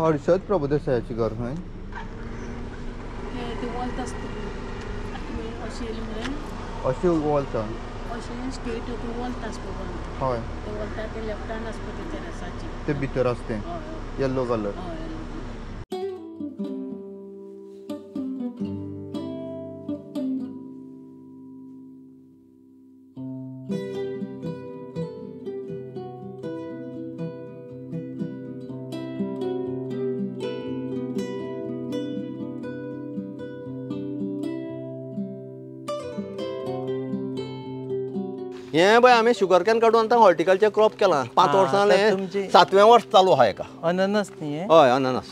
हर्षद प्रभुदेसायाची घर खंय? ते वॉल्त आसता अशी वॉल्त अशें स्ट्रेट ते वॉल्त आसता हय ते वॉल्ता ते लेफ्टान आसता ते टेरेसाची ते भितर आसता तें येल्लो कलर. हे पळय आमी शुगर कॅन काडून आतां हॉर्टिकल्चर क्रॉप केलां 5 वर्सां जालें 7वें वर्स चालू आहा हेका. अननस न्ही हय अननस.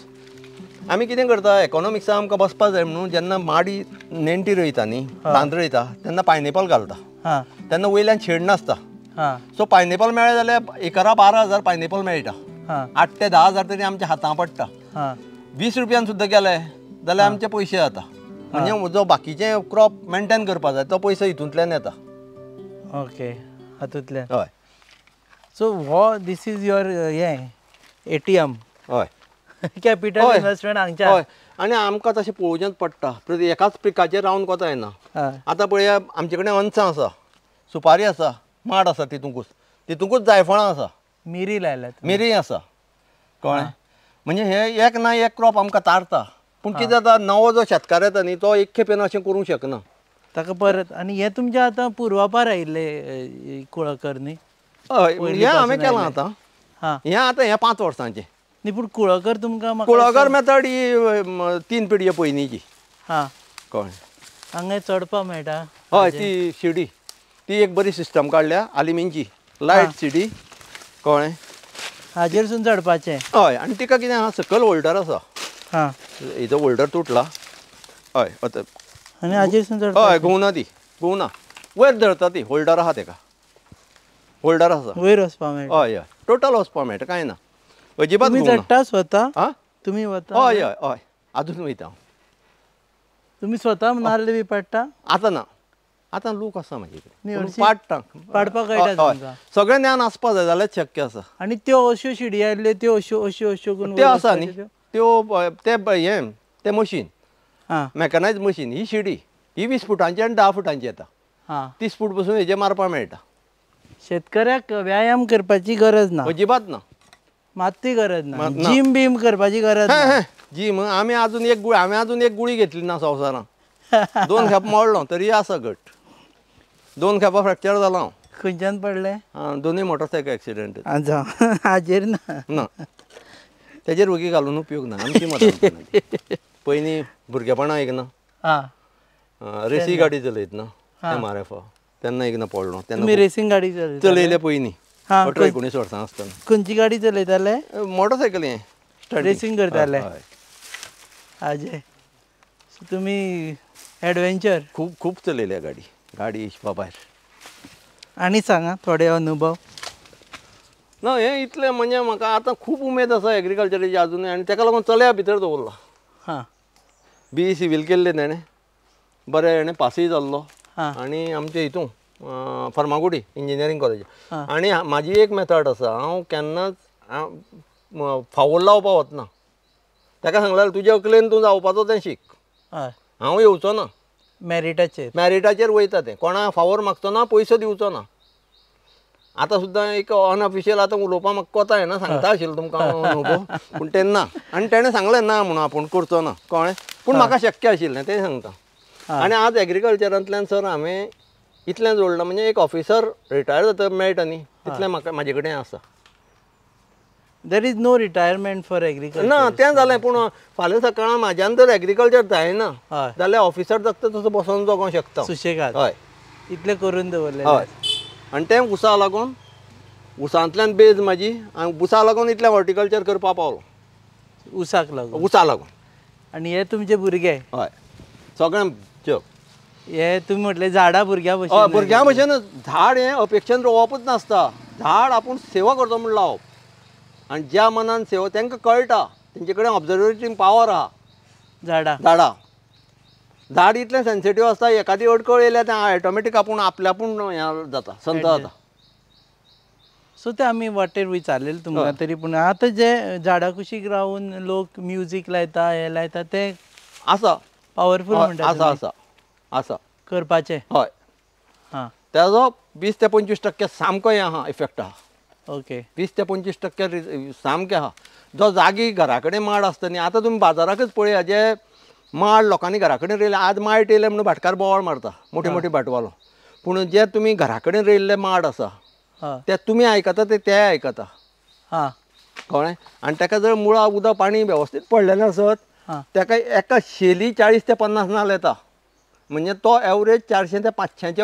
आमी कितें करता इकॉनॉमिक्सा आमकां बसपा जाय म्हणून जेन्ना माडी नेण्टी रोयता न्ही तांदूळ रोयता तेन्ना पायनएपल घालता. तेन्ना वयल्यान शेड नासता. सो पायनएपल मेळ्ळें जाल्यार एकरा 12,000 पायनएपल मेळटा. 8 ते 10,000 तरी आमच्या हातां पडटा. 20 रुपयान सुद्दां गेले जाल्यार आमचे पयशे जाता. म्हणजे जो बाकीचे क्रॉप मेंटेन करपा जाय तो पयसो हितूंतल्यान येता. ओके हातूंतल्यान. हय. सो हो दीस इज युअर हे एटीएम. हय. कॅपिटल इन्वेस्टमेंट हांगच्या. हय. आनी आमकां तशें पळोवचेंच पडटा. एकाच पिकाचेर रावन कोता येना. आतां पळया आमचे कडेन अनसां आसा, सुपारी आसा, माड आसा तितूंकूच जायफळां आसा. मिरी लायल्यात. मिरी आसा. कळ्ळें? म्हणजे हे एक ना एक क्रॉप आमकां तारता. पूण कितें जाता नवो जो शेतकार येता न्ही तो एक खेपेन अशें करूंक शकना. ताका परत आनी हे तुमचे आतां पुर्वापार आयिल्ले कुळकर न्ही? हय. हें हांवें केलां आतां. हें आतां हें 5 वर्सांचें. न्ही पूण कुळकर तुमकां कुळागर मेथड ही 3 पिळगे पयलींची. कळ्ळें? हांगा चडपा मेळटा. हय ती शिडी ती एक बरी सिस्टम काडल्या आलिमीनची लायट शिडी. कळ्ळें? हाजेरसून चडपाचें. हय. आनी तिका कितें आहा सकयल होल्डर आसा. हेजो होल्डर तुटला. हय आतां आनी हाजेरसून चडपा. हय घुंवना ती घुंवना वयर धरता ती होल्डर आहा तेका. होल्डर आसा. वयर वचपा मेळटा. हय हय टोटल वचपा मेळटा कांय ना. अजिबात तुमी चडटा स्वता? तुमी वता? हय हय हय आजून वयता. तुमी स्वता नाल्ल बी पाडटा? आतां ना. आतां लोक आसा म्हाजे कडेन. पाडटा. पाडपाक कळटा तुमकां? सगळें ज्ञान आसपा जाय जाल्यार शक्य आसा. आनी त्यो अश्यो शिडी आयल्यो त्यो अश्यो अश्यो अश्यो करून त्यो आसा न्ही त्यो ते मशीन मॅकनायज मशीन. ही शिडी ही 20 फुटांची आनी 10 फुटांची येता. 30 फूट पसून हेजेर मारपा मेळटा. शेतकऱ्याक व्यायाम करपाची गरज ना. अजिबात ना. मात्तूय गरज ना. जीम बीम करपाची गरज ना. जीम हांवें आजून एक गुळी घेतली ना संवसारांत. 2 खेप मोडलो तरी आसा घट. 2 खेपा फ्रॅक्चर जाला हांव. खंयच्यान पडलें? दोनूय मोटरसायकल एक्सिडेंट. हाजेर ना. ना तेजेर वगी घालून उपयोग ना. आमची मत पयलीं भुरगेपणां एक ना रेसी गाडी चलयतना MRF तेन्ना एक ना पडलो. तुमी रेसींग गाडी चलयले पयलीं 18-19 वर्सां आसतना. खंयची गाडी चलयताले? मोटरसायकल हें रेसींग करताले. हाजे तुमी एडवेंचर खूब खूब चलयल्या गाडी इश्पा भायर. आनी सांगा थोडे अनुभव. ना हें इतलें म्हणजे म्हाका आतां खूब उमेद आसा एग्रीकल्चराची आजुनूय आनी ताका लागून चलया भितर दवरला. BE सिवील केल्लें तेणें बरें पासूय जाल्लो. आनी आमचे हितून फर्मागुडी इंजिनियरींग कॉलेज. आनी म्हाजी एक मेथड आसा हांव केन्नाच फावोर लावपा वचना. ताका सांगल्यार तुज्या अकलेन तूं जावपाचो तें शिक. हांव येवचो ना. मॅरिटाचेर वयता तें. कोणाक फावोर मागचो ना पयसो दिवचो ना. आतां सुद्दां एक अनऑफिशियल आतां उलोवपाक म्हाका कोता येना सांगता आशिल्लो तुमकां अनुभव पूण तेन्ना आनी तेणें सांगलें ना म्हणून आपूण करचो ना. कळ्ळें? पूण म्हाका शक्य आशिल्लें तें सांगता. आनी आज एग्रीकल्चरांतल्यान सर हांवें इतलें जोडलां म्हणजे एक ऑफिसर रिटायर जाता मेळटा न्ही तितलें म्हाका म्हाजे कडेन आसा. There is no retirement for agriculture. ना तें जालें पूण फाल्यां सकाळां म्हाज्यान जर एग्रीकल्चर जायना जाल्यार ऑफिसर जगता तसो बसोन जगोंक शकता. सुशेगाद. हय इतलें करून दवरलें. हय. आनी तें उसा लागून उसांतल्यान बेज म्हाजी आनी उसा लागून इतलें हॉर्टिकल्चर करपा पावलो. उसाक लागून? उसा लागून. आनी हे तुमचे भुरगे? हय सगळें जग. हे तुमी म्हटलें झाडां भुरग्यां भशेन. भुरग्यां भशेनच झाड हें अपेक्षेन रोवपूच नासता. झाड आपूण सेवा करचो म्हूण लावप. आनी ज्या मनान सेवा तांकां कळटा तेंचे कडेन ऑब्जर्वेटिंग पावर आहा. झाडां झाड इतलें सेन्सिटीव आसता एखादी अडखळ येयल्यार तें ऑटोमॅटीक आपूण आपल्या आपूण हें जाता संत जाता. सो ते आमी वाटेर विचारलेले तुमकां तरी पूण आतां जे झाडां कुशीक रावन लोक म्युजीक लायता हे लायता ते आसा पॉवरफूल म्हणटा आसा आसा आसा करपाचे हय हां त्याचो 20 ते 25% सामको हें आहा इफेक्ट आहा ओके 20 ते 25% सामकें आहा जो जागी घरा कडेन माड आसता न्ही आतां तुमी बाजाराकच पळया जे माड लोकांनी घरा कडेन रोयले आज माड येयले म्हणून भाटकार बोवाळ मारता मोठे मोठे भाटवालो पूण जे तुमी घरा कडेन रोयल्ले माड आसा हां ते तुमी आयकता ते आयकता हां कळ्ळें आनी ताका जर मुळा उदक पाणी वेवस्थीत पडलेलें आसत हां ताका एका शेली 40 ते 50 नाल्ल येता म्हणजे तो एवरेज 400 ते 500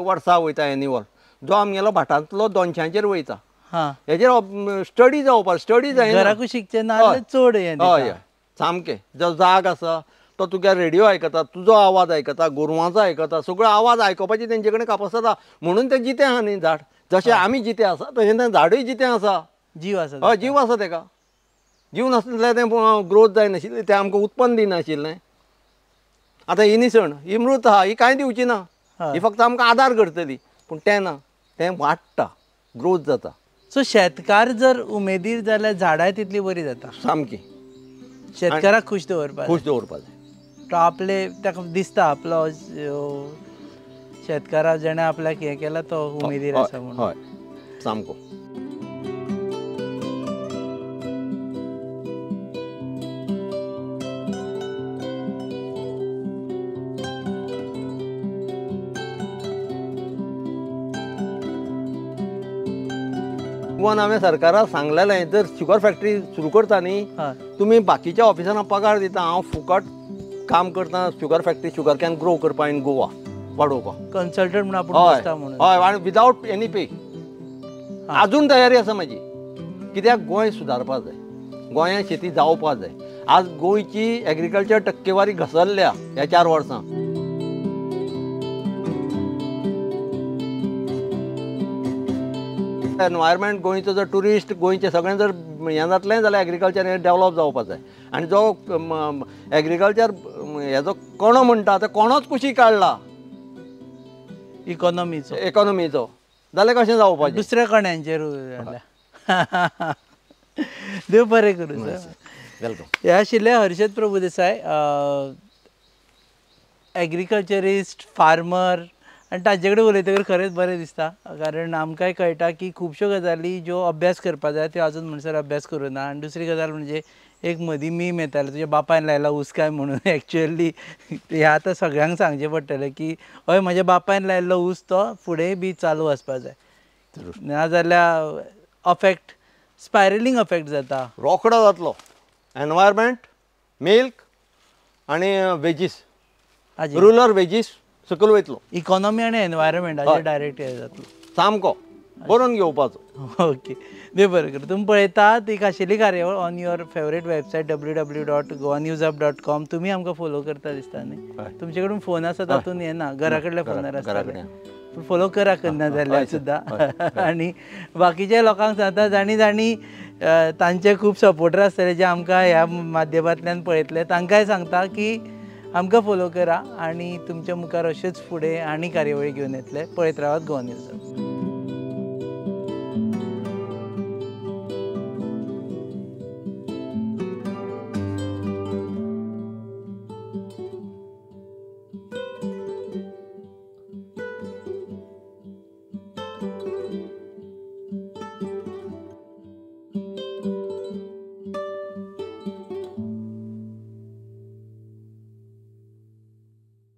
वर्सां वयता एन्युअल जो आमगेलो भाटांतलो 200चेर वयता हां हेजेर स्टडी जावपाक स्टडी जायना घरा कुशीकचे नाल्ल चड हें दिता. हय हय सामकें जो जाग आसा तो तुगे रेडिओ आयकता तुजो आवाज आयकता गोरवांचो आयकता सगळो आवाज आयकोपाची तेंचे कडेन कॅपॅसिटी आसा म्हणून तें जितें आहा न्ही झाड जशें आमी जितें आसा तशें तें झाडूय जितें आसा जीव आसा हय जीव आसा तेका जीव नासलें तें ग्रोथ जायनाशिल्लें तें आमकां उत्पन्न दिनाशिल्लें आतां ही निसण ही मृत आहा ही कांय दिवची ना ही फक्त आमकां आदार करतली पूण तें ना तें वाडटा ग्रोथ जाता सो शेतकार जर उमेदीर जाल्यार झाडांय तितली बरी जाता सामकी शेतकाराक खुश दवरपाक खूश दवरपाक जाय तो आपले ताका दिसता आपलो शेतकारा जेणे आपल्याक हें केला तो उमेदीर आसा म्हणून हय सामको वन हांवें सरकाराक सांगलेलें जर शुगर फॅक्टरी सुरू करता न्ही हय तुमी बाकीच्या ऑफिसांना पगार दिता हांव फुकट काम करता sugar factory sugar can grow करपा इन गोवा वाडोवपाक कन्सल्टंट म्हणून आपूण हय बसता म्हणून हय आनी विदावट एनी पे अजून तयारी आसा म्हाजी कित्याक गोंय सुदारपाक जाय गोंयांत शेती जावपाक जाय आज गोंयची एग्रीकल्चर टक्केवारी घसरल्या ह्या 4 वर्सां एनवायरमेंट गोंयचो जर टुरिस्ट गोंयचें सगळें जर हें जातलें जाल्यार एग्रीकल्चर हें डेवलप जावपाक जाय आनी जो एग्रीकल्चर हेजो कोणो म्हणटा तो कोणोच कुशी काडला इकॉनॉमीचो इकॉनॉमीचो जाल्यार कशें जावपाचें दुसऱ्या कण्यांचेर देव बरें करूं सर वेलकम हे आशिल्ले हर्षद प्रभुदेसाय एग्रीकल्चरिस्ट फार्मर आनी तांचे कडेन उलयतकीर खरेंच बरें दिसता कारण आमकांय कळटा की खुबश्यो गजाली ज्यो अभ्यास करपा जाय त्यो आजून म्हणसर अभ्यास करूं ना आनी दुसरी गजाल म्हणजे एक मदीं मीम येतालो तुज्या बापायन लायला ऊस काय म्हणून एक्चुअली हें आतां सगळ्यांक सांगचें पडटलें की हय म्हज्या बापायन लायिल्लो ऊस तो फुडेंय बी चालू आसपाक जाय नाजाल्यार अफेक्ट स्पायरलींग अफेक्ट जाता रोखडो जातलो एनवायरमेंट मिल्क आनी वेजीस हाजी रुरल वेजीस सकयल वयतलो इकॉनॉमी आनी एनवायरमेंटाचेर डायरेक्ट हे जातलो सामको बरोवन घेवपाचो ओके देव बरें करूं तुमी पळयतात एक आशिल्ली कार्यावळ on your favourite website www.goanews.com तुमी आमकां फॉलो करता दिसता न्ही तुमचे कडेन फोन आसा तातूंत येना घरा कडल्या फोनार आसता पूण फॉलो करा करना जाल्यार सुद्दां आनी बाकीच्या लोकांक सांगता जाणी तांचे खूब सपोर्टर आसतले जे आमकां ह्या माध्यमांतल्यान पळयतले तांकांय सांगता की आमकां फॉलो करा आनी तुमच्या मुखार अशेंच फुडें आनी कार्यावळी घेवन येतले पळयत रावात गोवा न्यूज.